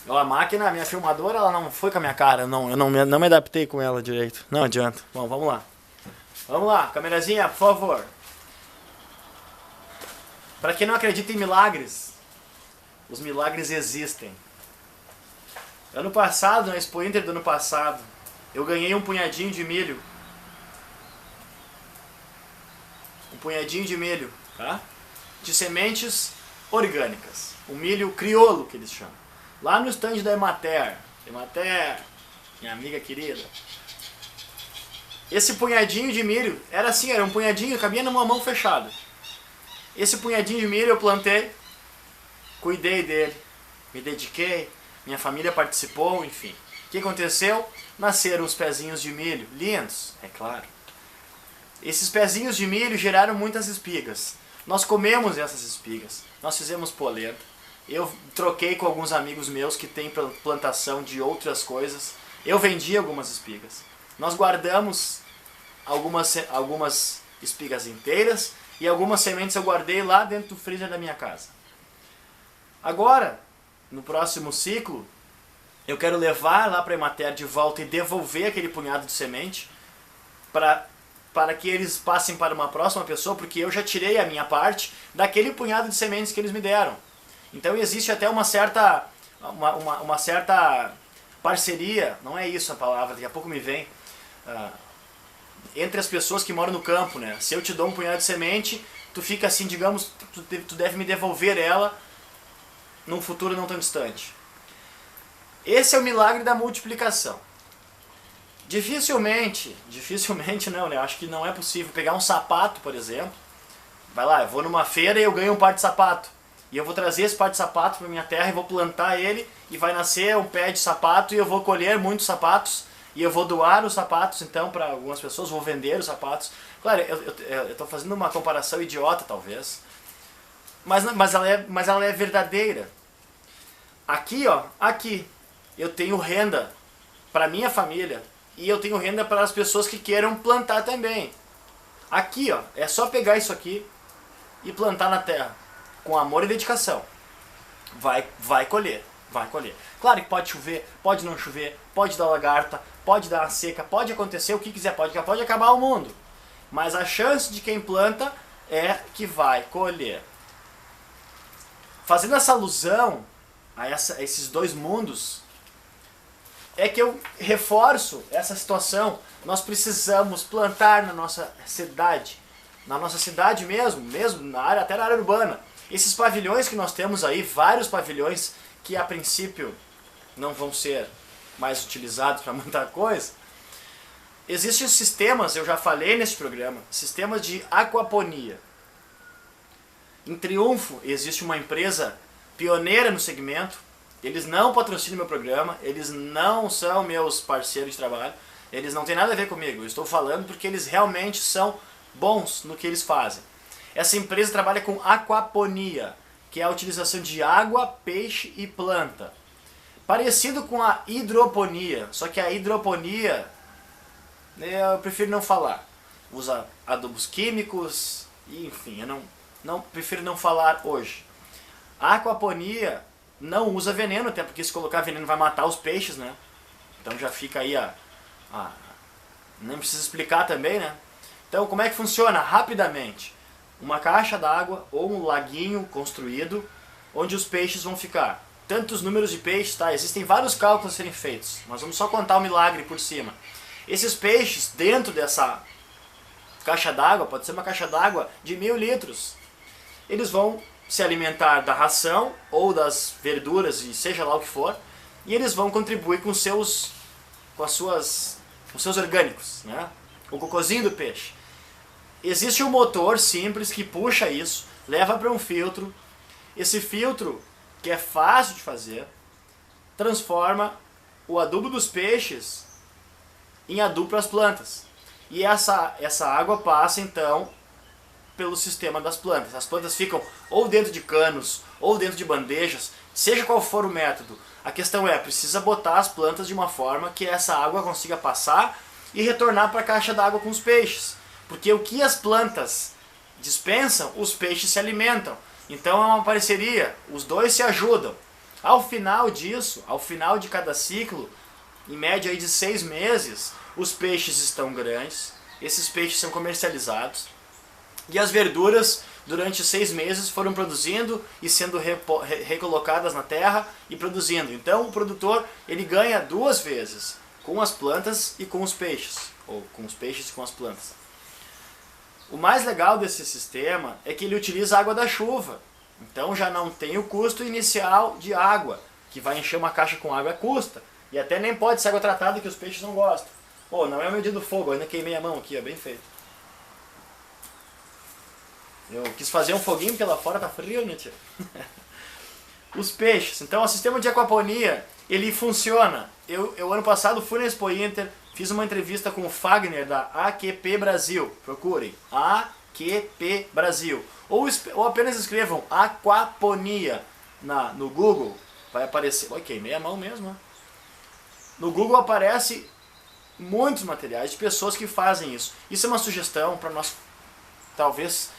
A máquina, a minha filmadora, ela não foi com a minha cara. Eu não me adaptei com ela direito. Não adianta. Bom, vamos lá. Vamos lá, câmerazinha, por favor. Para quem não acredita em milagres, os milagres existem. Ano passado, na Expo Inter do ano passado, eu ganhei um punhadinho de milho. Um punhadinho de milho, tá? De sementes orgânicas. O milho crioulo, que eles chamam. Lá no stand da Emater. Emater, minha amiga querida. Esse punhadinho de milho, era assim, era um punhadinho, cabia numa mão fechada. Esse punhadinho de milho eu plantei, cuidei dele, me dediquei, minha família participou, enfim. O que aconteceu? Nasceram os pezinhos de milho, lindos, é claro. Esses pezinhos de milho geraram muitas espigas. Nós comemos essas espigas, nós fizemos polenta. Eu troquei com alguns amigos meus que têm plantação de outras coisas. Eu vendi algumas espigas. Nós guardamos algumas espigas inteiras e algumas sementes eu guardei lá dentro do freezer da minha casa. Agora, no próximo ciclo, eu quero levar lá para a Emater de volta e devolver aquele punhado de semente para que eles passem para uma próxima pessoa, porque eu já tirei a minha parte daquele punhado de sementes que eles me deram. Então existe até uma certa parceria, não é isso a palavra, daqui a pouco me vem, entre as pessoas que moram no campo, né? Se eu te dou um punhado de semente, tu fica assim, digamos, tu deve me devolver ela num futuro não tão distante. Esse é o milagre da multiplicação. Dificilmente não, né? Acho que não é possível pegar um sapato, por exemplo. Vai lá, eu vou numa feira e eu ganho um par de sapato. E eu vou trazer esse par de sapato para minha terra e vou plantar ele e vai nascer um pé de sapato e eu vou colher muitos sapatos e eu vou doar os sapatos então para algumas pessoas, vou vender os sapatos. Claro, eu estou fazendo uma comparação idiota talvez, mas ela é verdadeira. Aqui, ó, aqui eu tenho renda para minha família e eu tenho renda para as pessoas que queiram plantar também. Aqui, ó, é só pegar isso aqui e plantar na terra. Com amor e dedicação, vai colher, vai colher. Claro que pode chover, pode não chover, pode dar lagarta, pode dar uma seca, pode acontecer o que quiser, pode acabar o mundo. Mas a chance de quem planta é que vai colher. Fazendo essa alusão a esses dois mundos, é que eu reforço essa situação. Nós precisamos plantar na nossa cidade mesmo na área, até na área urbana. Esses pavilhões que nós temos aí, vários pavilhões que a princípio não vão ser mais utilizados para muita coisa, existem sistemas, eu já falei nesse programa, sistemas de aquaponia. Em Triunfo existe uma empresa pioneira no segmento, eles não patrocinam meu programa, eles não são meus parceiros de trabalho, eles não têm nada a ver comigo, eu estou falando porque eles realmente são bons no que eles fazem. Essa empresa trabalha com aquaponia, que é a utilização de água, peixe e planta. Parecido com a hidroponia, só que a hidroponia eu prefiro não falar. Usa adubos químicos, e, enfim, eu não prefiro não falar hoje. A aquaponia não usa veneno, até porque se colocar veneno vai matar os peixes, né? Então já fica aí nem precisa explicar também, né? Então como é que funciona? Rapidamente. Uma caixa d'água ou um laguinho construído onde os peixes vão ficar. Tantos números de peixes, tá? Existem vários cálculos a serem feitos, mas vamos só contar o milagre por cima. Esses peixes dentro dessa caixa d'água, pode ser uma caixa d'água de 1000 litros, eles vão se alimentar da ração ou das verduras e seja lá o que for, e eles vão contribuir com seus orgânicos, né? O cocôzinho do peixe. Existe um motor simples que puxa isso, leva para um filtro. Esse filtro, que é fácil de fazer, transforma o adubo dos peixes em adubo para as plantas. E essa água passa então pelo sistema das plantas. As plantas ficam ou dentro de canos ou dentro de bandejas, seja qual for o método. A questão é, precisa botar as plantas de uma forma que essa água consiga passar e retornar para a caixa d'água com os peixes. Porque o que as plantas dispensam, os peixes se alimentam. Então é uma parceria, os dois se ajudam. Ao final disso, ao final de cada ciclo, em média aí de 6 meses, os peixes estão grandes, esses peixes são comercializados, e as verduras durante 6 meses foram produzindo e sendo recolocadas na terra e produzindo. Então o produtor ele ganha 2 vezes, com as plantas e com os peixes, ou com os peixes e com as plantas. O mais legal desse sistema é que ele utiliza a água da chuva, então já não tem o custo inicial de água, que vai encher uma caixa com água custa, e até nem pode ser água tratada que os peixes não gostam. Pô, não é o meu dia do fogo, eu ainda queimei a mão aqui, ó, bem feito. Eu quis fazer um foguinho porque lá fora tá frio, né, tio? Os peixes. Então o sistema de aquaponia, ele funciona. Eu ano passado fui na Expo Inter, fiz uma entrevista com o Fagner da AQP Brasil. Procurem, AQP Brasil. Ou apenas escrevam aquaponia no Google. Vai aparecer. Oi, queimei a mão mesmo, né? No Google aparece muitos materiais de pessoas que fazem isso. Isso é uma sugestão para nós, talvez,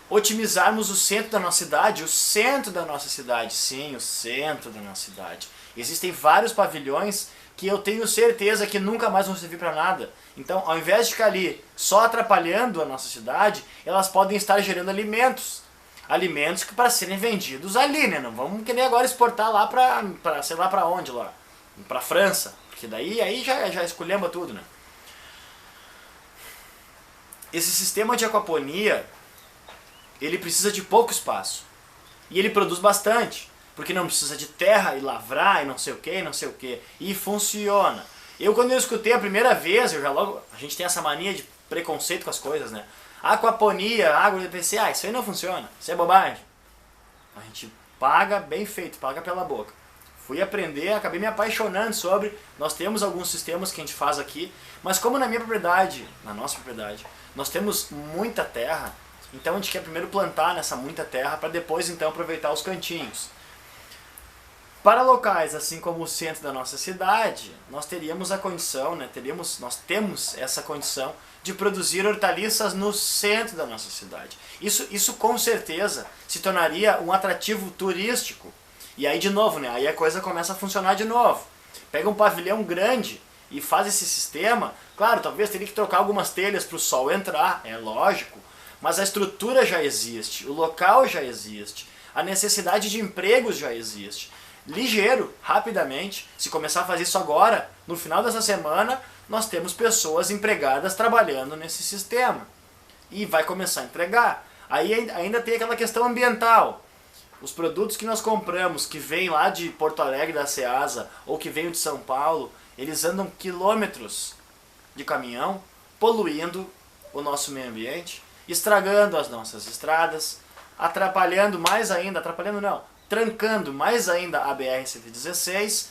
otimizarmos o centro da nossa cidade. O centro da nossa cidade, sim, o centro da nossa cidade. Existem vários pavilhões que eu tenho certeza que nunca mais vão servir para nada. Então, ao invés de ficar ali só atrapalhando a nossa cidade, elas podem estar gerando alimentos. Alimentos que para serem vendidos ali, né? Não vamos querer agora exportar lá para sei lá para onde lá. Para França, porque daí aí já esculhamba tudo, né? Esse sistema de aquaponia, ele precisa de pouco espaço. E ele produz bastante, porque não precisa de terra e lavrar e não sei o que, não sei o que. E funciona. Quando eu escutei a primeira vez, a gente tem essa mania de preconceito com as coisas, né? Aquaponia, água, eu pensei, isso aí não funciona, isso é bobagem. A gente paga bem feito, paga pela boca. Fui aprender, acabei me apaixonando sobre, nós temos alguns sistemas que a gente faz aqui, mas como na nossa propriedade, nós temos muita terra, então a gente quer primeiro plantar nessa muita terra para depois então aproveitar os cantinhos. Para locais assim como o centro da nossa cidade, nós teríamos a condição, né, nós temos essa condição de produzir hortaliças no centro da nossa cidade. Isso com certeza se tornaria um atrativo turístico. E aí de novo, né, aí a coisa começa a funcionar de novo. Pega um pavilhão grande e faz esse sistema, claro, talvez teria que trocar algumas telhas para o sol entrar, é lógico, mas a estrutura já existe, o local já existe, a necessidade de empregos já existe. Ligeiro, rapidamente, se começar a fazer isso agora, no final dessa semana, nós temos pessoas empregadas trabalhando nesse sistema. E vai começar a entregar. Aí ainda tem aquela questão ambiental. Os produtos que nós compramos, que vêm lá de Porto Alegre, da Ceasa, ou que vêm de São Paulo, eles andam quilômetros de caminhão, poluindo o nosso meio ambiente, estragando as nossas estradas, trancando mais ainda a BR-116,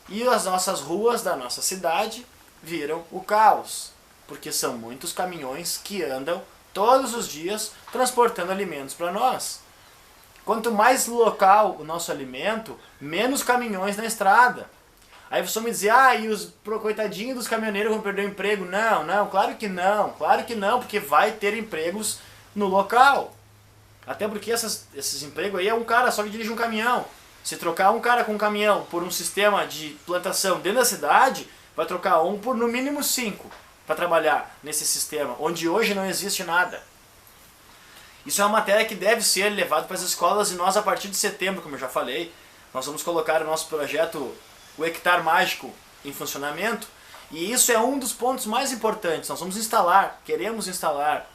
e as nossas ruas da nossa cidade viram o caos, porque são muitos caminhões que andam todos os dias transportando alimentos para nós. Quanto mais local o nosso alimento, menos caminhões na estrada. Aí você me dizer, e os coitadinhos dos caminhoneiros vão perder o emprego. Não, claro que não, porque vai ter empregos no local. Até porque esses empregos aí é um cara só que dirige um caminhão. Se trocar um cara com um caminhão por um sistema de plantação dentro da cidade, vai trocar um por no mínimo 5 para trabalhar nesse sistema, onde hoje não existe nada. Isso é uma matéria que deve ser levada para as escolas e nós, a partir de setembro, como eu já falei, nós vamos colocar o nosso projeto, o Hectare Mágico, em funcionamento. E isso é um dos pontos mais importantes. Nós queremos instalar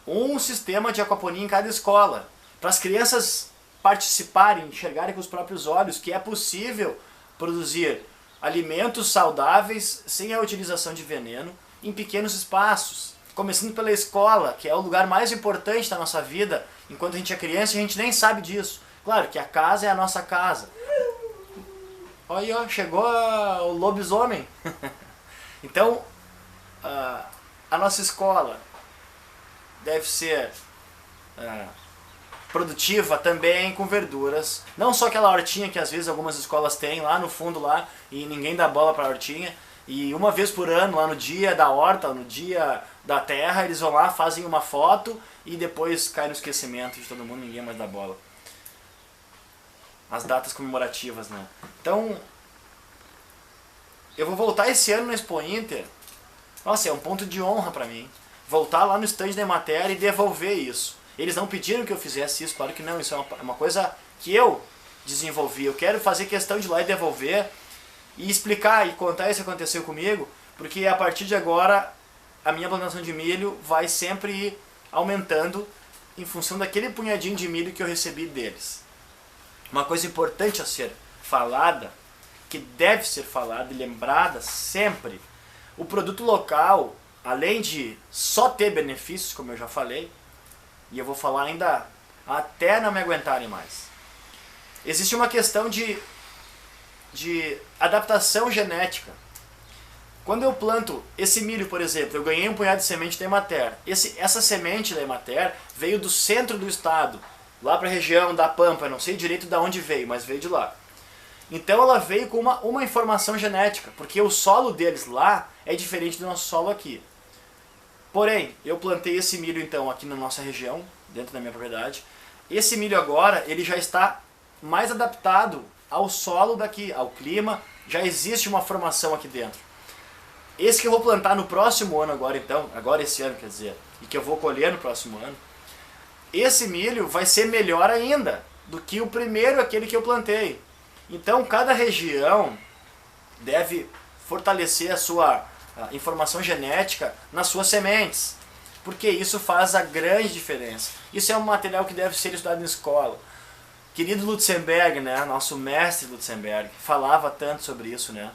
um sistema de aquaponia em cada escola, para as crianças participarem, enxergarem com os próprios olhos que é possível produzir alimentos saudáveis sem a utilização de veneno em pequenos espaços. Começando pela escola, que é o lugar mais importante da nossa vida. Enquanto a gente é criança, a gente nem sabe disso. Claro que a casa é a nossa casa. Olha, chegou o lobisomem. Então, a nossa escola deve ser produtiva também com verduras. Não só aquela hortinha que às vezes algumas escolas têm lá no fundo lá e ninguém dá bola para a hortinha. E uma vez por ano, lá no dia da horta, no dia da terra, eles vão lá, fazem uma foto e depois cai no esquecimento de todo mundo, ninguém mais dá bola. as datas comemorativas, né? Então, eu vou voltar esse ano na Expo Inter. Nossa, é um ponto de honra para mim. Voltar lá no stand da Emater e devolver isso. Eles não pediram que eu fizesse isso, claro que não. Isso é uma coisa que eu desenvolvi. Eu quero fazer questão de ir lá e devolver e explicar e contar isso que aconteceu comigo, porque a partir de agora a minha plantação de milho vai sempre ir aumentando em função daquele punhadinho de milho que eu recebi deles. Uma coisa importante a ser falada, que deve ser falada e lembrada sempre: o produto local, além de só ter benefícios, como eu já falei, e eu vou falar ainda até não me aguentarem mais, existe uma questão de adaptação genética. Quando eu planto esse milho, por exemplo, eu ganhei um punhado de semente da Emater. Essa semente da Emater veio do centro do estado, lá para a região da Pampa, eu não sei direito de onde veio, mas veio de lá. Então ela veio com uma informação genética, porque o solo deles lá é diferente do nosso solo aqui. Porém, eu plantei esse milho então aqui na nossa região, dentro da minha propriedade. Esse milho agora, ele já está mais adaptado ao solo daqui, ao clima, já existe uma formação aqui dentro. Esse que eu vou plantar no próximo ano agora então, agora esse ano quer dizer, e que eu vou colher no próximo ano, esse milho vai ser melhor ainda do que o primeiro, aquele que eu plantei. Então cada região deve fortalecer a sua informação genética nas suas sementes, porque isso faz a grande diferença. Isso é um material que deve ser estudado em escola. Querido Lutzenberg, né, nosso mestre Lutzenberg, falava tanto sobre isso, né?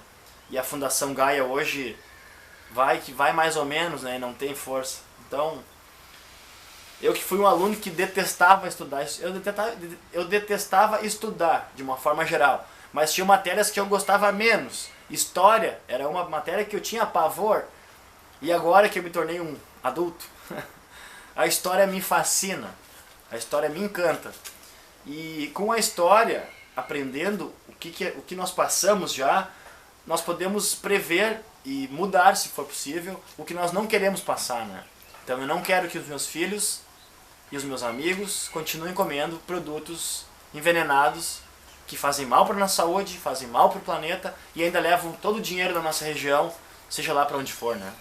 E a Fundação Gaia hoje vai mais ou menos, né, e não tem força. Então, eu que fui um aluno que detestava estudar, eu detestava estudar de uma forma geral, mas tinha matérias que eu gostava menos. História era uma matéria que eu tinha pavor, e agora que eu me tornei um adulto, a história me fascina, a história me encanta. E com a história, aprendendo o que nós passamos já, nós podemos prever e mudar, se for possível, o que nós não queremos passar, né? Então eu não quero que os meus filhos e os meus amigos continuem comendo produtos envenenados que fazem mal para a nossa saúde, fazem mal para o planeta e ainda levam todo o dinheiro da nossa região, seja lá para onde for, né?